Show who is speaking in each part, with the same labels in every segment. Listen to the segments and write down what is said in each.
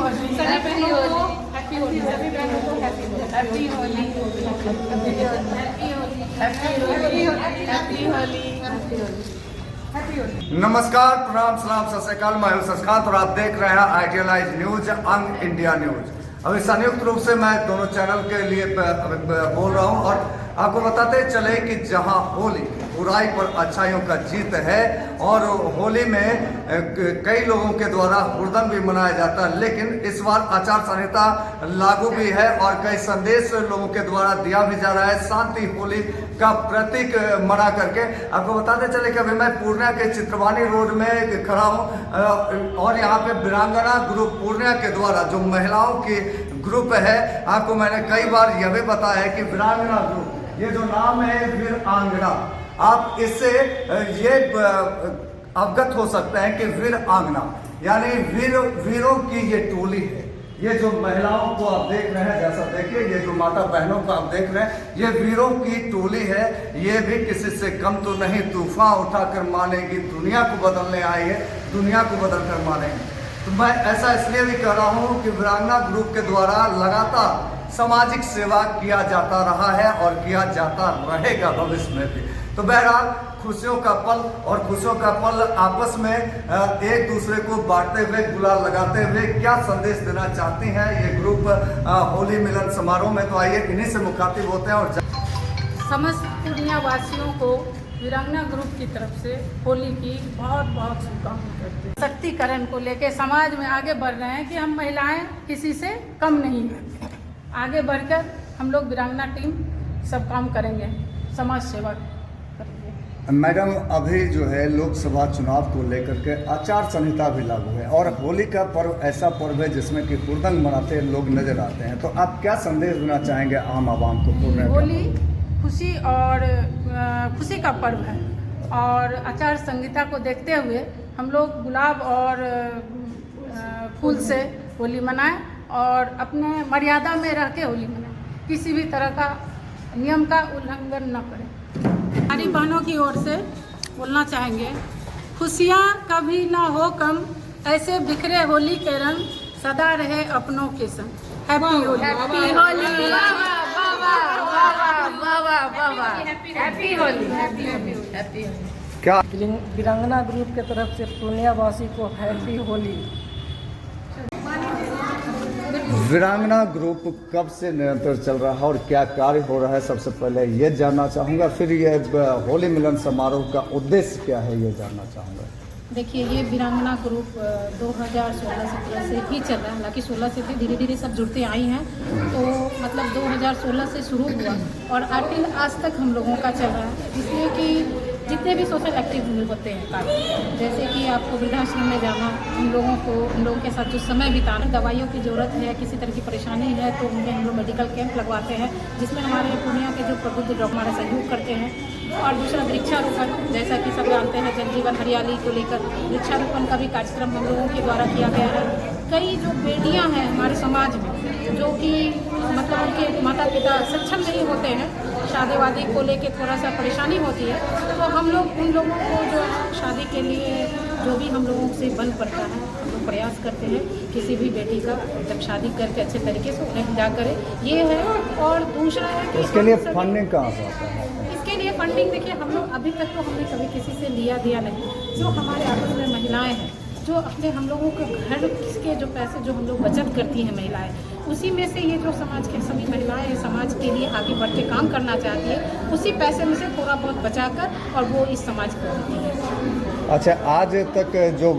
Speaker 1: होली। सभी बहनों को हैप्पी होली। सभी बहनों को happy Holi. Happy Holi. Happy Holi. Happy Holi.
Speaker 2: नमस्कार, प्रणाम, सलाम, सत श्री अकाल। मैं हूं शशकांत और आप देख रहे हैं आइडियलाइज न्यूज, अंग इंडिया न्यूज। अभी संयुक्त रूप से मैं दोनों चैनल के लिए बोल रहा हूं और आपको बताते चले कि जहां होली बुराई पर अच्छाइयों का जीत है और होली में कई लोगों के द्वारा हुड़दंग भी मनाया जाता है, लेकिन इस बार आचार संहिता लागू भी है और कई संदेश लोगों के द्वारा दिया भी जा रहा है शांति होली का प्रतीक मना करके। आपको बताते चले कि अभी मैं पूर्णिया के चित्रवानी रोड में खड़ा हूँ और यहाँ पे वीरांगना ग्रुप पूर्णिया के द्वारा जो महिलाओं की ग्रुप है, आपको मैंने कई बार यह भी बताया है कि वीरांगना ग्रुप, ये जो नाम है वीरांगना, आप इससे ये अवगत हो सकते हैं कि वीरांगना यानी वीरों की ये टोली है। ये जो महिलाओं को आप देख रहे हैं, जैसा देखिए ये जो माता बहनों को आप देख रहे हैं, ये वीरों की टोली है। ये भी किसी से कम तो नहीं, तूफान उठाकर मानेगी, दुनिया को बदलने आई है, दुनिया को बदल कर मानेगी। तो मैं ऐसा इसलिए भी कह रहा हूँ कि वीरांगना ग्रुप के द्वारा लगातार सामाजिक सेवा किया जाता रहा है और किया जाता रहेगा भविष्य में भी। तो बहरहाल खुशियों का पल और खुशियों का पल आपस में एक दूसरे को बांटते हुए, गुलाल लगाते हुए क्या संदेश देना चाहती हैं ये ग्रुप होली मिलन समारोह में। तो आइए इन्हीं से मुखातिब होते हैं और
Speaker 1: समस्त पूर्णिया वासियों को वीरांगना ग्रुप की तरफ से होली की बहुत बहुत शुभकामनाएं करते हैं। सशक्तिकरण को लेकर समाज में आगे बढ़ रहे हैं कि हम महिलाएं किसी से कम नहीं हैं। आगे बढ़कर हम लोग वीरांगना टीम सब काम करेंगे, समाज सेवा करेंगे।
Speaker 2: मैडम, अभी जो है लोकसभा चुनाव को लेकर के आचार संहिता भी लागू है और होली का पर्व ऐसा पर्व है जिसमें कि हुड़दंग मनाते लोग नजर आते हैं, तो आप क्या संदेश देना चाहेंगे आम आवाम को?
Speaker 1: होली खुशी और खुशी का पर्व है और आचार संहिता को देखते हुए हम लोग गुलाब और फूल से होली मनाएं और अपने मर्यादा में रह के होली मनाएं, किसी भी तरह का नियम का उल्लंघन न करें। हमारी बहनों की ओर से बोलना चाहेंगे, खुशियाँ कभी ना हो कम, ऐसे बिखरे होली के रंग, सदा रहे अपनों के संग। Happy Holi. Happy Holi. Happy Holi. Happy
Speaker 2: क्या
Speaker 3: वीरांगना ग्रुप के तरफ से पूर्णिया वासी को हैप्पी होली।
Speaker 2: वीरांगना ग्रुप कब से निरंतर चल रहा है और क्या कार्य हो रहा है, सबसे पहले ये जानना चाहूँगा, फिर ये होली मिलन समारोह का उद्देश्य क्या है ये जानना चाहूँगा।
Speaker 4: देखिए, ये वीरांगना ग्रुप 2016-17 से ही चल रहा है। हालांकि 16 से भी धीरे धीरे सब जुड़ते आई हैं, तो मतलब 2016 से शुरू हुआ और आज तक हम लोगों का चल रहा है। इसलिए कि जितने भी सोशल एक्टिविटी होते हैं कार्य, जैसे कि आपको वृद्धाश्रम में जाना, उन लोगों के साथ जो समय बिताना, दवाइयों की ज़रूरत है, किसी तरह की परेशानी है तो उनमें हम लोग मेडिकल कैंप लगवाते हैं, जिसमें हमारे पूर्णिया के जो प्रबुद्ध डॉक्टर हमारे सहयोग करते हैं। और दूसरा वृक्षारोपण, जैसा कि सब जानते हैं जल जीवन हरियाली को लेकर वृक्षारोपण का भी कार्यक्रम हम लोगों के द्वारा किया गया है। कई जो बेटियां हैं हमारे समाज में जो कि मतलब उनके माता पिता सक्षम नहीं होते हैं, शादी वादी को लेकर थोड़ा सा परेशानी होती है, तो हम लोग उन लोगों को जो शादी के लिए जो भी हम लोगों से बन पड़ता है, हम लोग प्रयास करते हैं किसी भी बेटी का जब शादी करके अच्छे तरीके से उन्हें विदा करें, ये है। और दूसरा है कि
Speaker 2: इसके लिए फंडिंग कहाँ से आता है?
Speaker 4: इसके लिए फंडिंग देखिए, हम लोग अभी तक तो हमने कभी किसी से लिया दिया नहीं। जो हमारे आपस में महिलाएं हैं, जो अपने हम लोगों के घर के जो पैसे जो हम लोग बचत करती हैं महिलाएं, उसी में से ये जो समाज के सभी महिलाएं समाज के लिए आगे बढ़ के काम करना चाहती है, उसी पैसे में से थोड़ा बहुत बचाकर और वो इस समाज को देती है।
Speaker 2: अच्छा, आज तक जो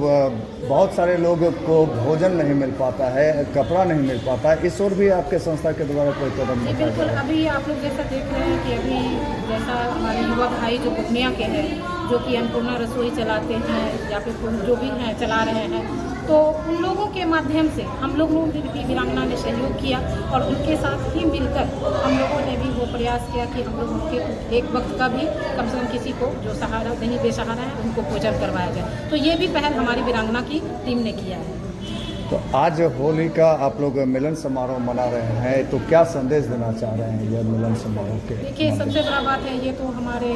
Speaker 2: बहुत सारे लोग को भोजन नहीं मिल पाता है, कपड़ा नहीं मिल पाता है, इस ओर भी आपके संस्था के द्वारा कोई कदम
Speaker 4: जी बिल्कुल। अभी आप लोग जैसा देख रहे हैं कि अभी जैसा हमारे युवा भाई जो पूर्णिया के हैं, जो कि अन्नपूर्णा रसोई चलाते हैं या फिर जो भी हैं चला रहे हैं, तो उन लोगों के माध्यम से हम लोगों ने भी वीरांगना ने सहयोग किया और उनके साथ ही मिलकर हम लोगों ने भी वो प्रयास किया कि हम लोग उनके एक वक्त का भी कम से कम किसी को जो सहारा नहीं बेसहारा है उनको भोजन करवाया जाए। तो ये भी पहल हमारी वीरांगना की टीम ने किया है।
Speaker 2: तो आज होली का आप लोग मिलन समारोह मना रहे हैं, तो क्या संदेश देना चाह रहे हैं ये मिलन समारोह के?
Speaker 4: देखिए, सबसे बड़ा बात है, ये तो हमारे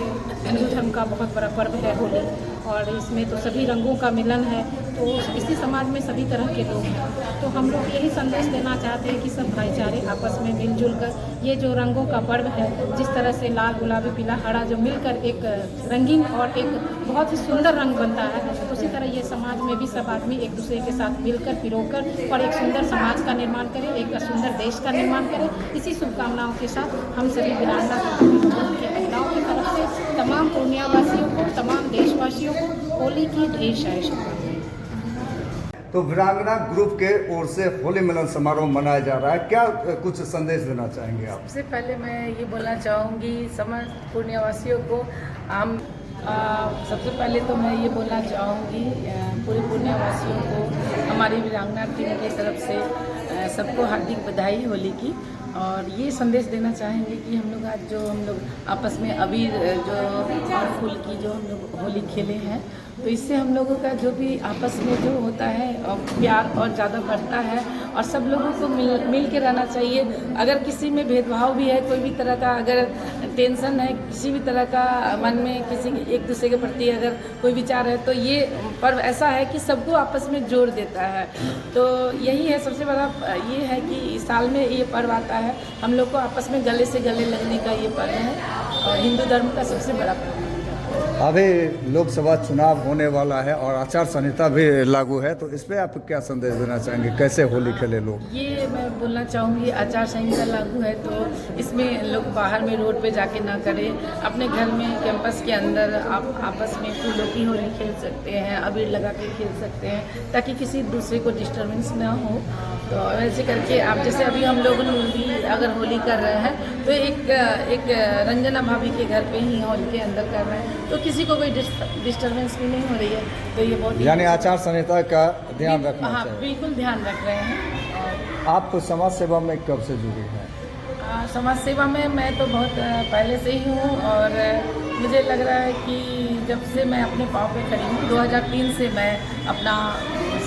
Speaker 4: हिंदू धर्म का बहुत बड़ा पर्व है होली, और इसमें तो सभी रंगों का मिलन है। तो इसी समाज में सभी तरह के लोग हैं। तो हम लोग यही संदेश देना चाहते हैं कि सब भाईचारे आपस में मिलजुल कर ये जो रंगों का पर्व है, जिस तरह से लाल, गुलाबी, पीला, हरा जो मिलकर एक रंगीन और एक बहुत ही सुंदर रंग बनता है, उसी तरह ये समाज में भी सब आदमी एक दूसरे के साथ मिलकर पिरोकर और एक सुंदर समाज का निर्माण करें, एक सुंदर देश का निर्माण करें। इसी शुभकामनाओं के साथ हम सभी वीरांगना की महिलाओं की तरफ से तमाम पूर्णियावासियों को, तमाम देशवासियों को होली की ढेर सारी शुभकामनाएं।
Speaker 2: तो वीरांगना ग्रुप के ओर से होली मिलन समारोह मनाया जा रहा है, क्या कुछ संदेश देना चाहेंगे आप?
Speaker 5: सबसे पहले मैं ये बोलना चाहूँगी समस्त पूर्णियावासियों को, हम सबसे पहले तो मैं ये बोलना चाहूँगी पूरे पूर्णियावासियों को हमारी वीरांगना टीम की तरफ से सबको हार्दिक बधाई होली की। और ये संदेश देना चाहेंगे कि हम लोग आज जो हम लोग आपस में अबीर जो और फूल की जो हम लोग होली खेले हैं, तो इससे हम लोगों का जो भी आपस में जो होता है प्यार और ज़्यादा बढ़ता है और सब लोगों को मिल के रहना चाहिए। अगर किसी में भेदभाव भी है, कोई भी तरह का अगर टेंशन है, किसी भी तरह का मन में किसी एक दूसरे के प्रति अगर कोई विचार है, तो ये पर्व ऐसा है कि सबको आपस में जोड़ देता है। तो यही है सबसे बड़ा, ये है कि साल में ये पर्व आता है, हम लोग को आपस में गले से गले लगने का ये पर्व है और हिंदू धर्म का सबसे बड़ा पर्व है।
Speaker 2: अभी लोकसभा चुनाव होने वाला है और आचार संहिता भी लागू है, तो इस पे आप क्या संदेश देना चाहेंगे, कैसे होली खेले लोग?
Speaker 5: ये मैं बोलना चाहूँगी, आचार संहिता लागू है तो इसमें लोग बाहर में रोड पे जाके ना करें, अपने घर में कैंपस के अंदर आप आपस में फूलों की होली खेल सकते हैं, अबीर लगा के खेल सकते हैं, ताकि किसी दूसरे को डिस्टर्बेंस ना हो। तो ऐसे करके आप जैसे अभी हम लोग भी अगर होली कर रहे हैं तो एक रंजना भाभी के घर पे ही हॉल के अंदर कर रहे हैं, तो किसी को कोई डिस्टर्बेंस भी नहीं हो रही है। तो ये बहुत
Speaker 2: यानी आचार संहिता का ध्यान रखना
Speaker 5: हाँ,
Speaker 2: चाहिए।
Speaker 5: बिल्कुल ध्यान रख रहे हैं।
Speaker 2: आप समाज सेवा में कब से जुड़ी हैं?
Speaker 5: समाज सेवा में मैं तो बहुत पहले से ही हूँ और मुझे लग रहा है कि जब से मैं अपने पाँव पे खड़ी हूँ, 2003 से मैं अपना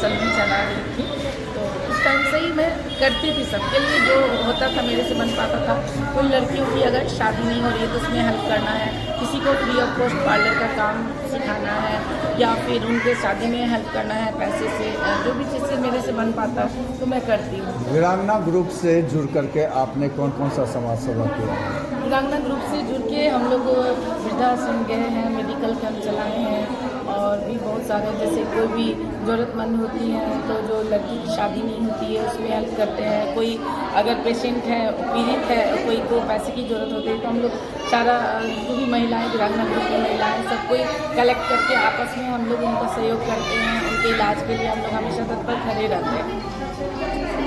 Speaker 5: सलून चला रही थी, तो उस टाइम से ही मैं करती थी सबके लिए जो होता था मेरे से बन पाता था। कोई लड़कियों की अगर शादी नहीं हो रही है तो उसमें हेल्प करना है, किसी को फ्री ऑफ कॉस्ट पार्लर का काम सिखाना है या फिर उनके शादी में हेल्प करना है पैसे से, जो भी चीज़ से मेरे से बन पाता तो मैं करती हूँ।
Speaker 2: वीरांगना ग्रुप से जुड़ करके आपने कौन कौन सा समाज सेवा किया?
Speaker 5: वीरांगना ग्रुप से जुड़ के हम लोग वृद्धाश्रम गए हैं, मेडिकल कैंप चलाए हैं और भी बहुत सारे, जैसे कोई भी ज़रूरतमंद होती है तो जो लड़की की शादी नहीं होती है उसमें हेल्प करते हैं। कोई अगर पेशेंट है, पीड़ित है, कोई को पैसे की ज़रूरत होती है तो हम लोग सारा जो भी महिलाएं, वीरांगना ग्रुप की महिलाएं सब कोई कलेक्ट करके आपस में हम लोग उनका सहयोग करते हैं। उनके इलाज के लिए हम लोग हमेशा तत्पर खड़े रहते हैं।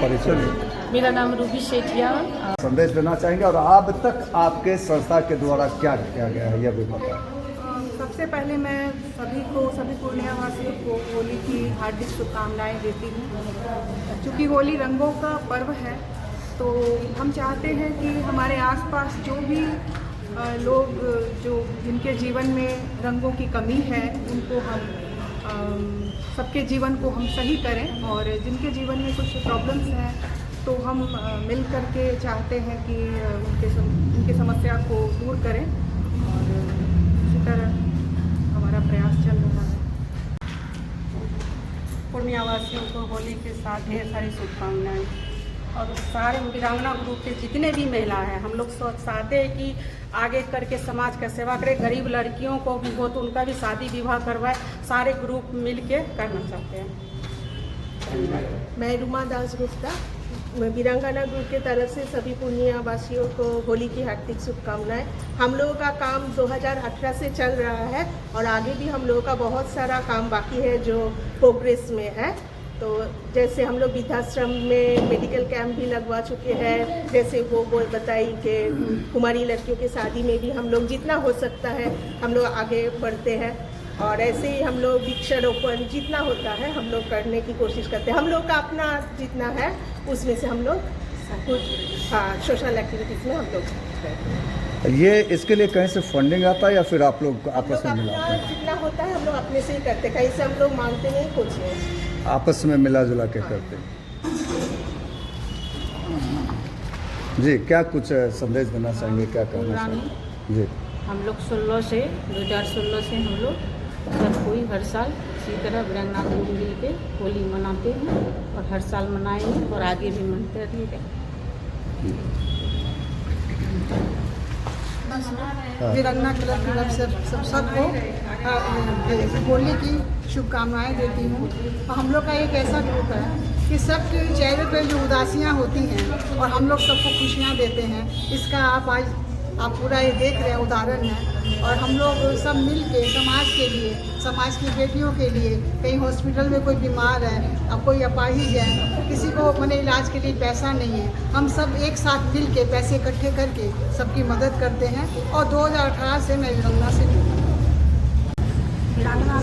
Speaker 2: परिचय?
Speaker 5: मेरा नाम रूबी शेठिया।
Speaker 2: संदेश देना चाहेंगे और अब तक आपके संस्था के द्वारा क्या किया गया है यह भी बताएं।
Speaker 6: सबसे पहले मैं सभी पूर्णियावासियों को होली की हार्दिक शुभकामनाएं देती हूँ। चूँकि होली रंगों का पर्व है तो हम चाहते हैं कि हमारे आसपास जो भी लोग जो जिनके जीवन में रंगों की कमी है उनको हम सबके जीवन को हम सही करें और जिनके जीवन में कुछ प्रॉब्लम्स हैं तो हम मिल कर के चाहते हैं कि उनके समस्या को दूर करें और इसी तरह हमारा प्रयास चल रहा है।
Speaker 7: पूर्णियावासियों को होली के साथ ढेर सारी शुभकामनाएं और सारे वीरांगना ग्रुप के जितने भी महिला हैं, हम लोग चाहते हैं कि आगे करके समाज का सेवा करें, गरीब लड़कियों को भी हो तो उनका भी शादी विवाह करवाए, सारे ग्रुप मिल के करना चाहते हैं।
Speaker 8: मैं रुमा दास गुप्ता, मैं वीरांगना ग्रुप के तरफ से सभी पूर्णियावासियों को होली की हार्दिक शुभकामनाएं। हम लोगों का काम 2018 से चल रहा है और आगे भी हम लोगों का बहुत सारा काम बाकी है जो प्रोग्रेस में है। तो जैसे हम लोग वृद्धाश्रम में मेडिकल कैंप भी लगवा चुके हैं, जैसे वो बताई कि कुमारी लड़कियों की शादी में भी हम लोग जितना हो सकता है हम लोग आगे बढ़ते हैं और ऐसे ही हम लोग वृक्षारोपण जितना होता है हम लोग करने की कोशिश करते हैं। हम लोग का अपना जितना है उसमें से हम लोग कुछ सोशल एक्टिविटीज़ में हम लोग करते हैं।
Speaker 2: ये इसके लिए कहीं से फंडिंग आता है या फिर आप लोग आपस में मिलाते हैं?
Speaker 8: जितना होता है हम लोग अपने से ही करते हैं, कहीं से हम लोग मांगते नहीं कुछ है,
Speaker 2: आपस में मिला जुला के करते हैं। जी, क्या कुछ संदेश देना चाहेंगे, क्या कहना चाहेंगे? जी,
Speaker 5: हम लोग 2016 से हम लोग सब कोई हर साल इसी तरह वीरांगना ग्रुप मिल के होली मनाते हैं और हर साल मनाएंगे और आगे भी मनते रहेंगे।
Speaker 9: वीरांगना क्लब की तरफ से सबको होली की शुभकामनाएं देती हूँ। और हम लोग का एक ऐसा ग्रुप है कि सबके चेहरे पे जो उदासियाँ होती हैं और हम लोग सबको खुशियाँ देते हैं, इसका आप पूरा ये देख रहे हैं उदाहरण है। और हम लोग सब मिल के समाज के लिए, समाज की बेटियों के लिए, कहीं हॉस्पिटल में कोई बीमार है, अब कोई अपाहिज है, किसी को मैंने इलाज के लिए पैसा नहीं है, हम सब एक साथ मिल के पैसे इकट्ठे करके सबकी मदद करते हैं। और 2018 से मैं वीरांगना से
Speaker 3: वीरांगना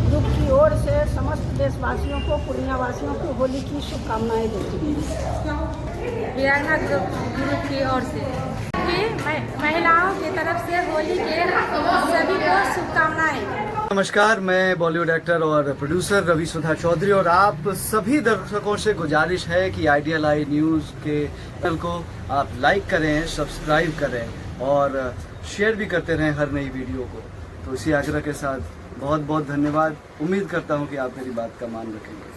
Speaker 3: ग्रुप की ओर से समस्त देशवासियों को, पूर्णिया वासियों को होली की शुभकामनाएं देती हूँ।
Speaker 4: वीरांगना ग्रुप की ओर से महिलाओं की तरफ से होली के सभी को शुभकामनाएं।
Speaker 2: नमस्कार, मैं बॉलीवुड एक्टर और प्रोड्यूसर रवि सुधा चौधरी और आप सभी दर्शकों से गुजारिश है कि आइडियल आई न्यूज़ के चैनल को आप लाइक करें, सब्सक्राइब करें और शेयर भी करते रहें हर नई वीडियो को। तो इसी आग्रह के साथ बहुत बहुत धन्यवाद। उम्मीद करता हूँ कि आप मेरी बात का मान रखेंगे।